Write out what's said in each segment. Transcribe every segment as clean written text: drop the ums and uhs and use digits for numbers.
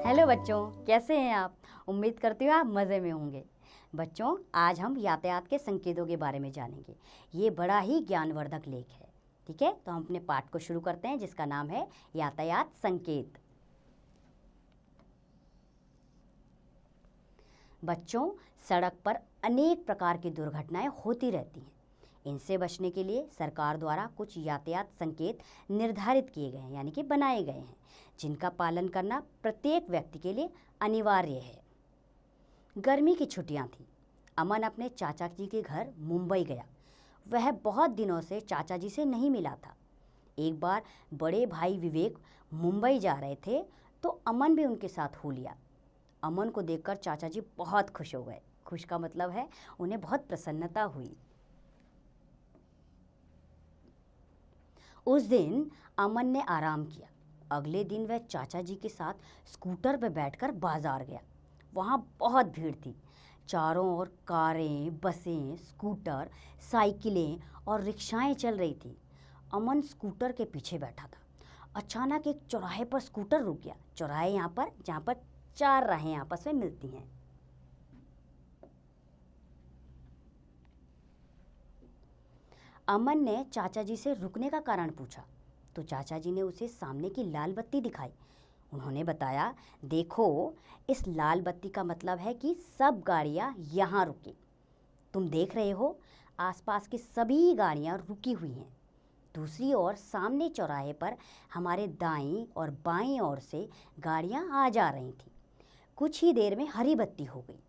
Hello बच्चों, कैसे हैं आप? उम्मीद करती हूँ आप मज़े में होंगे। बच्चों, आज हम यातायात के संकेतों के बारे में जानेंगे। ये बड़ा ही ज्ञानवर्धक लेख है। ठीक है, तो हम अपने पाठ को शुरू करते हैं जिसका नाम है यातायात संकेत। बच्चों, सड़क पर अनेक प्रकार की दुर्घटनाएं होती रहती हैं। इनसे बचने के लिए सरकार द्वारा कुछ यातायात संकेत निर्धारित किए गए हैं, यानी कि बनाए गए हैं, जिनका पालन करना प्रत्येक व्यक्ति के लिए अनिवार्य है। गर्मी की छुट्टियां थी। अमन अपने चाचा जी के घर मुंबई गया। वह बहुत दिनों से चाचा जी से नहीं मिला था। एक बार बड़े भाई विवेक मुंबई जा रहे थे तो अमन भी उनके साथ हो लिया। अमन को देखकर चाचा जी बहुत खुश हो गए। खुश का मतलब है उन्हें बहुत प्रसन्नता हुई। उस दिन अमन ने आराम किया। अगले दिन वह चाचा जी के साथ स्कूटर पर बैठकर बाजार गया। वहाँ बहुत भीड़ थी। चारों ओर कारें, बसें, स्कूटर, साइकिलें और रिक्शाएं चल रही थी। अमन स्कूटर के पीछे बैठा था। अचानक एक चौराहे पर स्कूटर रुक गया। चौराहे यहाँ पर जहाँ पर 4 राहें आपस में मिलती हैं। अमन ने चाचा जी से रुकने का कारण पूछा तो चाचा जी ने उसे सामने की लाल बत्ती दिखाई। उन्होंने बताया, देखो, इस लाल बत्ती का मतलब है कि सब गाड़ियां यहाँ रुकी। तुम देख रहे हो, आसपास की सभी गाड़ियां रुकी हुई हैं। दूसरी ओर सामने चौराहे पर हमारे दाईं और बाईं ओर से गाड़ियां आ जा रही थीं। कुछ ही देर में हरी बत्ती हो गई।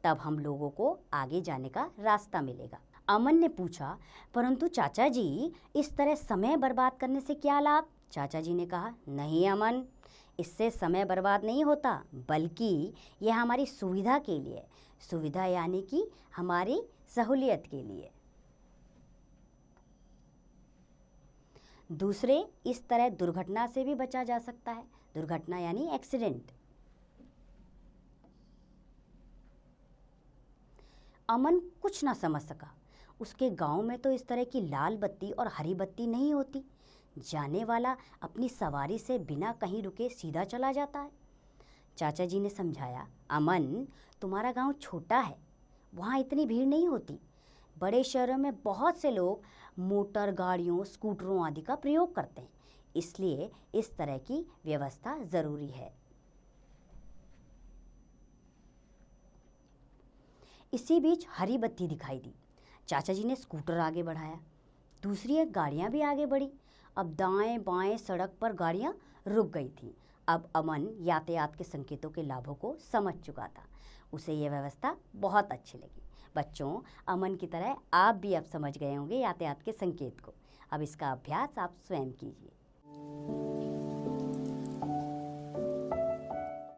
तब हम लोगों को आगे जाने का रास्ता मिलेगा। अमन ने पूछा, परंतु चाचा जी, इस तरह समय बर्बाद करने से क्या लाभ? चाचा जी ने कहा, नहीं अमन, इससे समय बर्बाद नहीं होता, बल्कि यह हमारी सुविधा के लिए, सुविधा यानी कि हमारी सहूलियत के लिए। दूसरे, इस तरह दुर्घटना से भी बचा जा सकता है। दुर्घटना यानी एक्सीडेंट। अमन कुछ ना समझ सका। उसके गांव में तो इस तरह की लाल बत्ती और हरी बत्ती नहीं होती। जाने वाला अपनी सवारी से बिना कहीं रुके सीधा चला जाता है। चाचा जी ने समझाया, अमन, तुम्हारा गांव छोटा है, वहाँ इतनी भीड़ नहीं होती। बड़े शहरों में बहुत से लोग मोटर गाड़ियों, स्कूटरों आदि का प्रयोग करते हैं, इसलिए इस तरह की व्यवस्था ज़रूरी है। इसी बीच हरी बत्ती दिखाई दी। चाचा जी ने स्कूटर आगे बढ़ाया। दूसरी एक गाड़ियाँ भी आगे बढ़ी। अब दाएं बाएं सड़क पर गाड़ियाँ रुक गई थीं। अब अमन यातायात के संकेतों के लाभों को समझ चुका था। उसे यह व्यवस्था बहुत अच्छी लगी। बच्चों, अमन की तरह आप भी अब समझ गए होंगे यातायात के संकेत को। अब इसका अभ्यास आप स्वयं कीजिए।